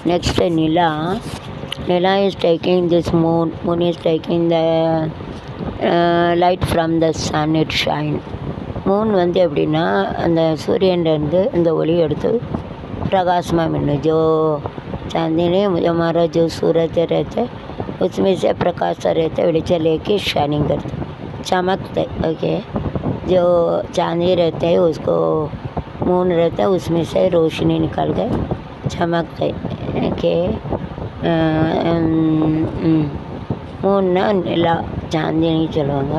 Next, Nila. Nila is taking this moon. Moon is taking the light from the sun. It shine. Moon வந்து எப்படின்னா அந்த சூரியன்லேருந்து இந்த ஒளி எடுத்து प्रकाशमा मिलने जो चांदनी हमारा जो सूरज रहता है उसमें से प्रकाश रहता है वेളിച്ച लेके शाइनिंग करते चमकते ओके। जो चांदी रहते है उसको मून रहता है उसमें से रोशनी निकल के चमकते ओके। மூணுனா நிலா சாந்தினி சொல்லுவாங்க.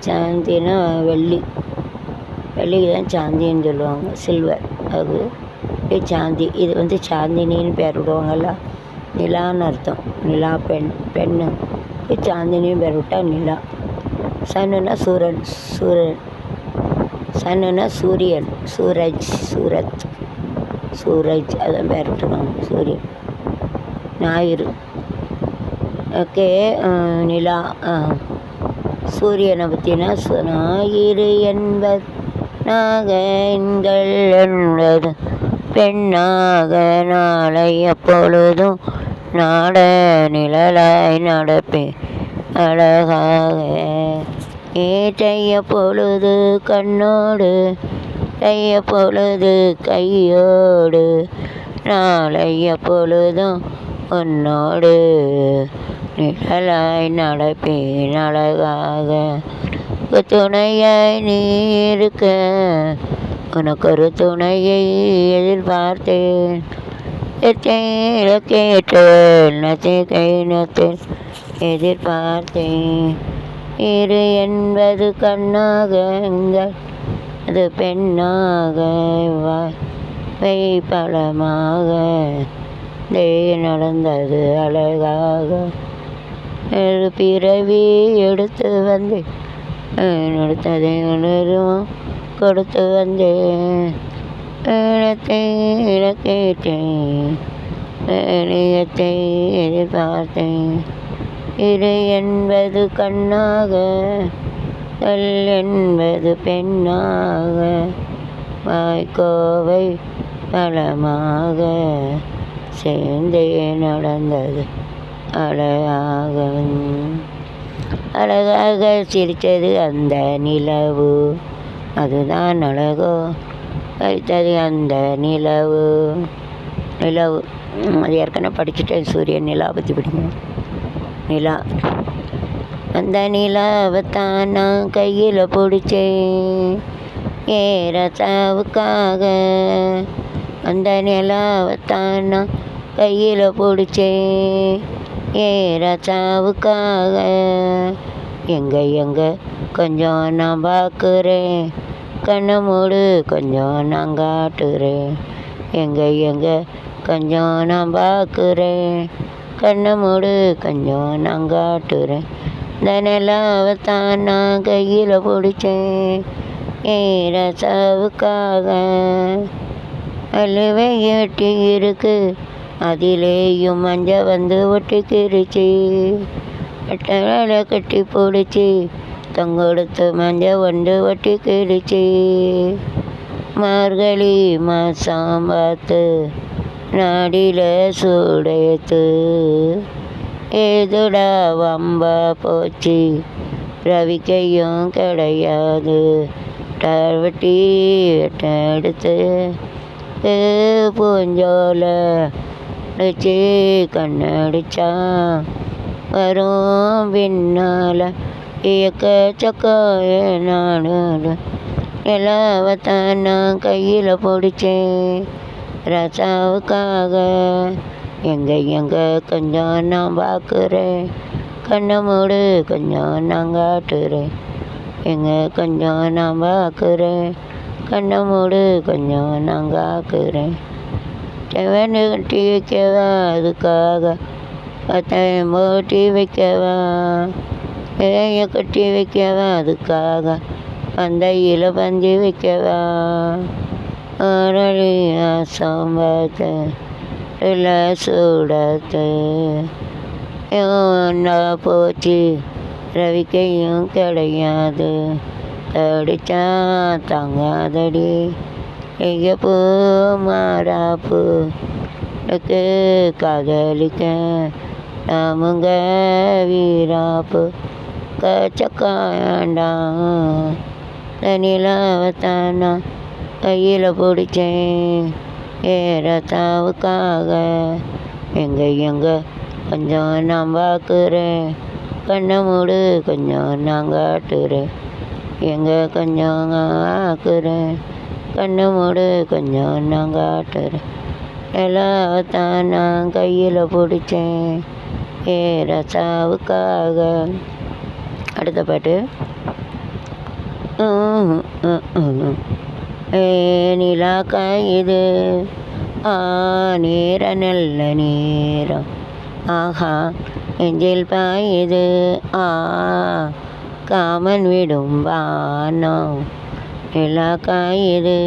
சாந்தினா வெள்ளி, வெள்ளிக்கு தான் சாந்தின்னு சொல்லுவாங்க, சில்வர். அது சாந்தி. இது வந்து சாந்தினின்னு பேர் விடுவாங்கல்ல, நிலான்னு அர்த்தம். நிலா பெண்ணு சாந்தினின்னு பேர் விட்டா நிலா. சன்னுனா சூரன், சன்னுனா சூரியன், சூரஜ் அதான் பேர் விட்டுருவாங்க, சூரியன். ஞாயிறு ஓகே. நிலா சூரியனை பற்றினா ஞாயிறு என்பது நாகங்கள் என்பது பெண்ணாக நாளை எப்பொழுதும் நாட நிழலாய் நடப்பே அழகாக ஏற்றைய பொழுது கண்ணோடு தைய பொழுது கையோடு நாளைய பொழுதும் உன்னோடு நிழலாய் நடப்பேன் அழகாக. துணையாய் நீ இருக்க உனக்கு ஒரு துணையை எதிர்பார்த்தேன். கேட்டேன் நச்சேன் எதிர்பார்த்தேன். இரு என்பது கண்ணாக அது பெண்ணாக பலமாக நடந்தது அழகாக. பிறவி எடுத்து வந்தேன் எடுத்ததை உணர்வும் கொடுத்து வந்தேன். கேட்டேன் இணையத்தை எதிர்பார்த்தேன். இரு என்பது கண்ணாக கல் என்பது பெண்ணாக வாய்க்கோவை பலமாக சேர்ந்தே நடந்தது அழகாக. அழகாக சிரித்தது அந்த நிலவு, அதுதான் அழகோ வைத்தது அந்த நிலவு. அது ஏற்கனவே படிச்சுட்டேன். சூரியன் நிலா பற்றி படிக்கணும். நிலா அந்த நிலாவைத்தான் நான் கையில் பிடிச்சேன் ஏறத்தாவுக்காக. அந்த நிலாவைத்தான் நான் கையில் பிடிச்சேன் ஏறத்தாவுக்காக. எங்கே கொஞ்சம் நான் பார்க்குறேன், கண்ணை மூடு கொஞ்சம் நான் காட்டுறேன். எங்கே கொஞ்சம் நான் பார்க்குறேன், கண்ணை மூடு கொஞ்சம் நான் காட்டுறேன். இந்த நிலாவைத்தான் நான் கையில் பிடிச்சேன் ஏறத்தாவுக்காக. அழுவை எட்டி இருக்கு அதிலேயும் மஞ்சள் வந்து ஒட்டிக்கிருச்சு. அட்டை கட்டி பிடிச்சி தொங்கொடுத்து மஞ்சள் வந்து ஒட்டிக்கிருச்சு. மார்கழி மாதம் பார்த்து நாடியில் சூடையத்து ஏதுடா வம்பா போச்சு ரவிக்கையும் கிடையாது. டவட்டி எடுத்து பூஞ்சோல அடிச்சு கண்ணடிச்சா வரும் பின்னால் நாடு. எல்லாவத்தான் நான் கையில் பிடிச்சேன் ரசாவுக்காக. எங்கே கொஞ்சம் நான் பார்க்குறேன், கண்ணை மூடு கொஞ்சம் நான் காட்டுறேன். கொஞ்சம் நான் பார்க்குறேன், கண்ணை மூடு கொஞ்சம் நான் காக்குறேன். செவனு கட்டி வைக்கவா அதுக்காக பத்தாயிரம் போட்டி வைக்கவா. இலைய கட்டி வைக்கவா அதுக்காக பந்தையில் பந்தி வைக்கவா. அரளி ஆசம் பார்த்து இல்லை சூடத்து ஒன்றா போச்சு ரவிக்கையும் கிடையாது. தடிச்சா தாங்காதடி எங்கே பூ மாறாப்பு எனக்கு காதலிக்க நாமுங்க வீராப்பு கச்சக்காண்டான் நிலாவத்தானா கையில் பிடிச்சேன் ஏறத்தாவுக்காக எங்க கொஞ்சம் நான் பார்க்குறேன் கண்ணை மூடு கொஞ்சம் நான் காட்டுறேன் கொஞ்சம் ஆக்குறேன் கண்ணை மூடு கொஞ்சம் நான் காட்டுறேன் எல்லாத்தான் நான் கையில் பிடிச்சேன் ஏறத்தாவுக்காக. அடுத்த பாட்டு. நிலா காயுது நேர நல்ல நேரம் ஆஹா நெஞ்சில் பாயுது காமன் விடும் வானம். நிலா காயுது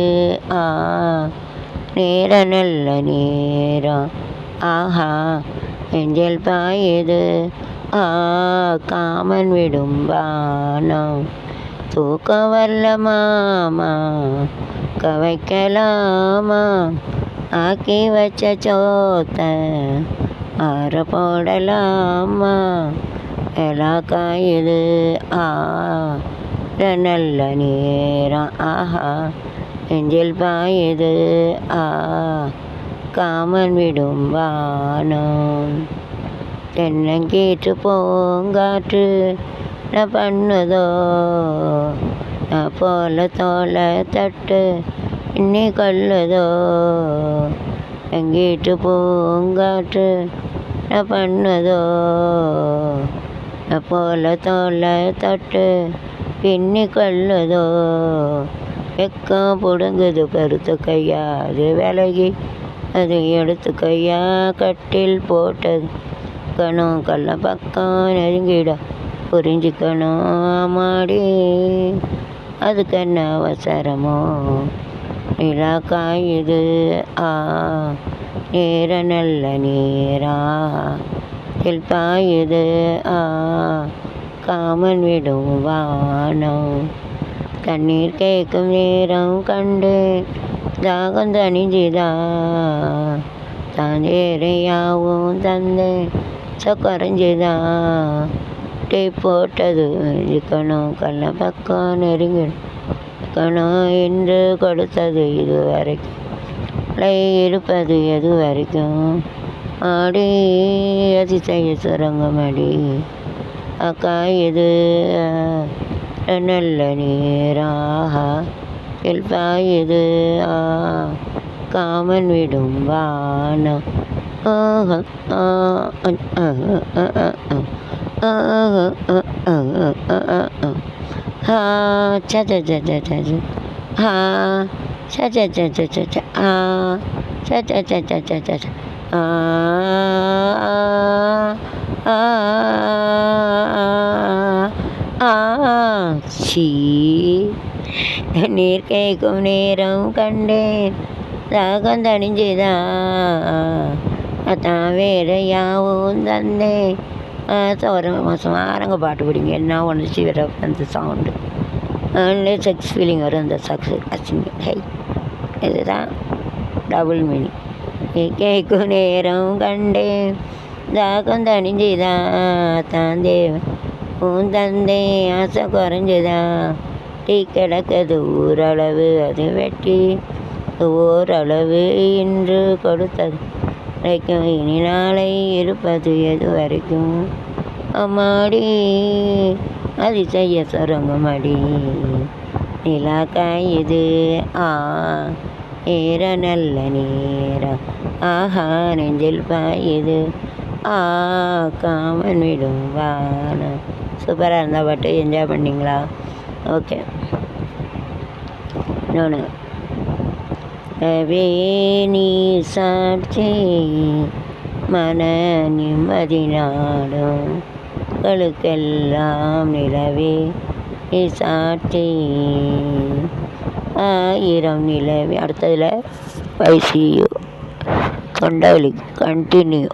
நேர நல்ல நேரம் ஆஹா நெஞ்சில் பாயுது காமன் விடும் வானம். தூக்கம் வரல மாமா கவைக்கலாமா ஆக்கி வச்ச சோத்த ஆற போடலாமா. எல்லா காயுது நல்ல நேரம் ஆஹா நெஞ்சில் பாயுது காமன் விடும் வானம். தென்னங்கீற்று பூங்காற்று நான் பண்ணுதோ நான் போல தோலை தட்டு இன்னி கொல்லுதோ. எங்கீட்டு பூங்காற்று நான் பண்ணுதோ நான் போல தோலை தட்டு பின்னி கொல்லுதோ. வெக்கம் பிடுங்குது கருத்து கையா அது விலகி அது எடுத்து கையா கட்டில் போட்டது கணும் கல்ல பக்கம் நெருங்கிட புரிஞ்சுக்கணும் மாடி அதுக்கு என்ன அவசரமோ. நிலா காயுது நேர நல்ல நேரா பாயுது காமன் விடும் வானம். தண்ணீர் கேட்கும் நேரம் கண்டு தாகம் தணிஞ்சுதா தாந்தேரையாவும் தந்தேன் குறைஞ்சுதா. டீ போட்டது இருக்கணும் கல்ல பக்கம் நெருங்கிக்கணும் என்று கொடுத்தது இது வரைக்கும் இருப்பது எது வரைக்கும் ஆடி அதிசய சுரங்கமடி அக்காயுது நல்ல நீராக பாயுது காமன் விடும் வானம். நீர் கேட்கும் நேரம் கண்டேன் தாகம் தணிஞ்சுதா அதான் வேற யாவும் தந்தேன். ஒரு சுமாரங்க பாட்டு பிடிங்க என்ன ஒன்று வர அந்த சவுண்டு செக்ஸ் ஃபீலிங் வரும் அந்த அசிங்க ஹை இதுதான் டபுள் மீனிங். கேட்கும் நேரம் கண்டேன் தாகம் தணிஞ்சுதான் தான் தேவன் உன் தந்தே ஆசை குறைஞ்சுதா. டீ கிடக்குது ஊரளவு அது வெட்டி ஓரளவு இன்று கொடுத்தது வரைக்கும் இனி நாளை இருப்பது எது வரைக்கும் அம்மாடி அதிசய சுரங்கமடி. நிலா காயுது நேர நல்ல நேரம் ஆஹா நெஞ்சில் பாயுது காமன் விடும் வானம். சூப்பராக இருந்தால் பாட்டு என்ஜாய் பண்ணிங்களா? ஓகே. இன்னொன்று நீ சாட்சி மன நிம்மதி நாடும் களுக்கெல்லாம் நிலவே நீ சாட்சி ஆயிரம் நிலவே. அடுத்ததில் வைசியோ தொண்டவலி கண்டினியூ.